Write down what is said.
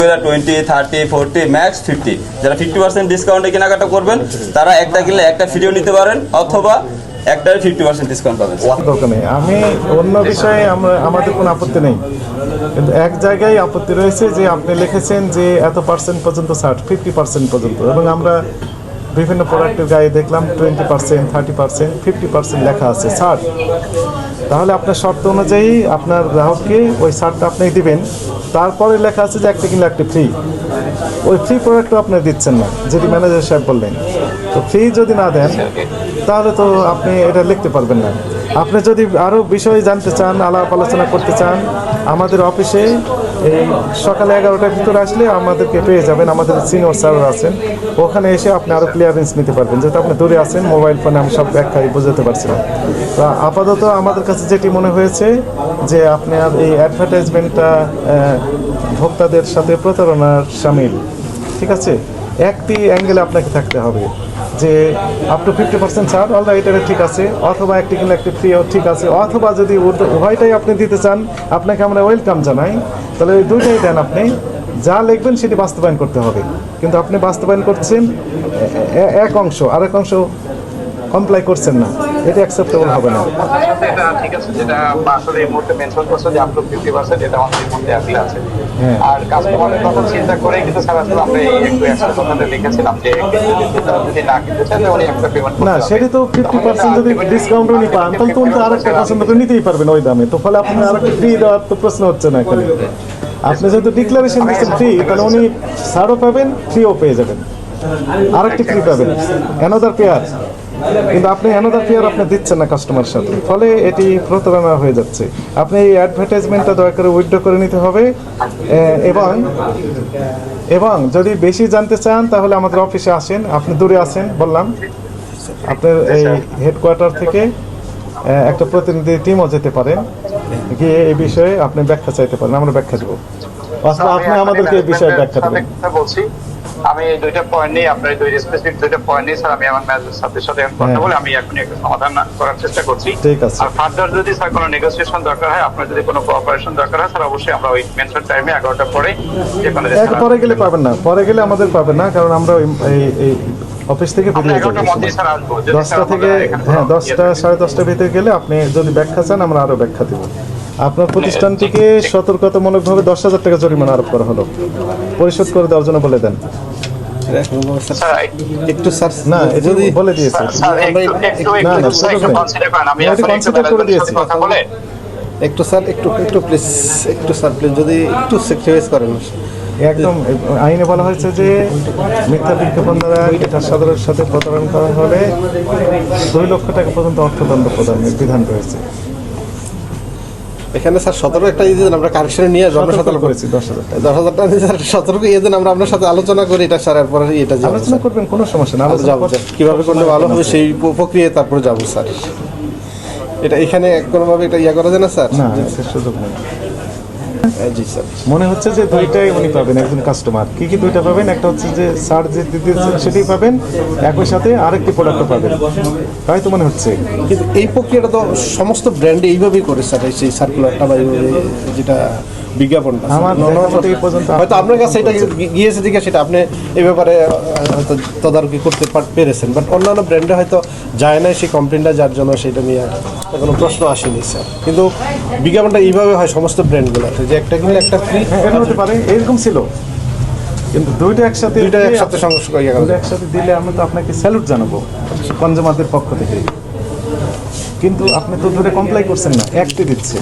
20, 30, 40, max 50। যারা 50% ডিসকাউন্টে কেনাকাটা করবেন তারা একটা কিনলে একটা ফ্রিও নিতে পারেন, অথবা একটার 50% ডিসকাউন্ট পাবেন। আমি অন্য বিষয়ে আমাদের কোনো আপত্তি নেই, কিন্তু এক জায়গায় আপত্তি রয়েছে যে আপনি লিখেছেন যে এত পার্সেন্ট পর্যন্ত ছাড়, 50% পর্যন্ত, এবং আমরা বিভিন্ন প্রোডাক্টের গায়ে দেখলাম 20%, 30%, 50% লেখা আছে ছাড়। তাহলে আপনার শর্ত অনুযায়ী আপনার গ্রাহককে ওই ছাড়টা আপনি দিবেন, তারপরে লেখা আছে যে একটা কিনলে একটা ফ্রি। ওই ফ্রি প্রোডাক্টও আপনি দিচ্ছেন না, যেটি ম্যানেজার সাহেব বললেন। তো ফ্রি যদি না দেন তাহলে তো আপনি এটা লিখতে পারবেন না। আপনি যদি আরও বিষয় জানতে চান, আলাপ আলোচনা করতে চান, আমাদের অফিসে এই সকালে 11টার ভিতরে আসলে আমাদেরকে পেয়ে যাবেন। আমাদের সিনিয়র স্যার আছেন, ওখানে এসে আপনি আরও ক্লিয়ারেন্স নিতে পারবেন, যেহেতু আপনি দূরে আছেন। মোবাইল ফোনে আমি সব ব্যাখ্যায় বোঝাতে পারছি না। তো আপাতত আমাদের কাছে যেটি মনে হয়েছে যে আপনার এই অ্যাডভার্টাইজমেন্টটা ভোক্তাদের সাথে প্রতারণার শামিল। ঠিক আছে, একটি অ্যাঙ্গেলে আপনাকে থাকতে হবে যে আপ টু 50% ছাড়, অলরাইট, এটা ঠিক আছে, অথবা একটি কিনলে একটি ফ্রিও ঠিক আছে, অথবা যদি উভয়টাই আপনি দিতে চান আপনাকে আমরা ওয়েলকাম জানাই, তাহলে ওই দুইটাই দেন। আপনি যা লিখবেন সেটি বাস্তবায়ন করতে হবে, কিন্তু আপনি বাস্তবায়ন করছেন এক অংশ, আরেক অংশ কমপ্লাই করছেন না, এটা অ্যাকসেপ্টেবল হবে না। ঠিক আছে, যেটা আসলে এই মুহূর্তে মেনশন করছে যে আপ টু 50%, এটা আমাদের মধ্যে অ্যাপ্লি আছে। আর কাস্টমারের কথা চিন্তা করে কিন্তু স্যার আসলে আমরা একটু এক্সট্রা কথাতে লিখেছিলাম যে যদি না কিনতে চাইলে উনি একটা পেমেন্ট না, সেটা তো 50% যদি ডিসকাউন্ট উনি পান তাহলে তো উনি তো আরেকটা পছন্দ করে নিতেই পারবেন ওই দামে। তো ফলে আপনি আরেকটা ফ্রি দেওয়ার তো প্রশ্ন হচ্ছে না এখানে। আপনি যেহেতু ডিক্লারেশন দিচ্ছেন ফ্রি, তাহলে উনি ছাড়ও পাবেন, ফ্রিও পেয়ে যাবেন, আরেকটি ফ্রি পাবেন, অ্যানাদার পেয়ার। কিন্তু আপনি অ্যানাদার পেয়ার আপনি দিচ্ছেন না কাস্টমার সাথে, ফলে এটি প্রতারণা হয়ে যাচ্ছে। আপনি এই অ্যাডভার্টাইজমেন্টটা দয়া করে উইথড্র করে নিতে হবে, এবং যদি বেশি জানতে চান তাহলে আমাদের অফিসে আসেন। আপনি দূরে আছেন বললাম, আপনার এই হেডকোয়ার্টার থেকে একটা প্রতিনিধি টিমও যেতে পারেন, গিয়ে এই বিষয়ে আপনি ব্যাখ্যা চাইতে পারেন, আমরা ব্যাখ্যা দেবো, অথবা আপনি আমাদেরকে এই বিষয়ে ব্যাখ্যা দেবেন। বলছি আমি এই দুইটা পয়েন্ট নিয়ে আপনার দুই স্পেসিফিক দুইটা পয়েন্ট নিয়ে স্যার আমি আমার ম্যানেজার সাথে কথা বলে আমি এখন একটা সমাধান করার চেষ্টা করছি। ঠিক আছে। আর ফার্দার যদি স্যার কোনো নেগোসিয়েশন দরকার হয়, আপনার যদি কোনো কোঅপারেশন দরকার হয় স্যার, অবশ্যই আমরা ওই মেনশন টাইমে 11টার পরে যে কোনো পরে গেলে পাবেন না, পরে গেলে আমাদের পাবেন না, কারণ আমরা এই অফিস থেকে বেরিয়ে যাবো 10টা থেকে। হ্যাঁ, 10টা 10:30টার ভিতরে গেলে আপনি যদি ব্যাখ্যা চান আমরা আরও ব্যাখ্যা দেবো। আপনার প্রতিষ্ঠানটিকে সতর্কতামূলকভাবে 10,000 টাকা জরিমানা আরোপ করা হলো, পরিশোধ করে দেওয়ার জন্য বলে দেন। একটু স্যার না, যদি বলে দিয়েছে একটু স্যার একটু প্লিজ যদি একটু স্যাক্রিফাইস করেন। একদম আইনে বলা হয়েছে যে মিথ্যা বিজ্ঞাপন দ্বারা এটা সাধারণের সাথে প্রতারণা করা হলে 2 লক্ষ টাকা পর্যন্ত অর্থদণ্ড প্রদানের বিধান রয়েছে। এখানে স্যার 17 একটা দিয়ে দেন, আমরা কারেকশনে নিয়ে জনসাধারণ করেছি 10,000 টাকা। 10,000 টাকা স্যার 17 ইয়ে দেন, আমরা আপনার সাথে আলোচনা করি এটা স্যার, এরপরে এটা আলোচনা করবেন, কোনো সমস্যা না, যাবো কিভাবে করলে ভালো হবে সেই প্রক্রিয়ায় তারপরে যাবো স্যার। এটা এখানে কোনোভাবে এটা ইয়া করা যায় না স্যার? না, সে সুযোগ নেই। জি স্যার। মনে হচ্ছে যে দুইটাই উনি পাবেন, একজন কাস্টমার। কি দুইটা পাবেন? একটা হচ্ছে যে সার যে দিতেছেন সেটাই পাবেন, একই সাথে আরেকটি প্রোডাক্টও পাবেন, তাই তো মনে হচ্ছে। কিন্তু এই প্রক্রিয়াটা তো সমস্ত ব্র্যান্ডে এইভাবেই করে স্যার, সেই সার্কুলারটা বা যেটা বিজ্ঞাপনটা আমার পর্যন্ত হয়তো আপনার কাছে এটা গিয়েছে দিকে, সেটা আপনি এই ব্যাপারে হয়তো তদারকি করতে পেরেছেন, বাট অন্যান্য ব্র্যান্ডে হয়তো যায় না সেই কমপ্লেনটা, যার জন্য সেটা নিয়ে কোনো প্রশ্ন আসেনি স্যার। কিন্তু বিজ্ঞাপনটা এইভাবে হয় সমস্ত ব্র্যান্ডগুলোতে, যে একটা কিনলে একটা ফ্রি হতে পারে, এরকম ছিল। কিন্তু দুইটা একসাথে একসাথে দিলে আমরা তো আপনাকে স্যালুট জানাবো কনজিউমারদের পক্ষ থেকে, কিন্তু আপনি তো ধরে কমপ্লাই করছেন না, একটি দিচ্ছে।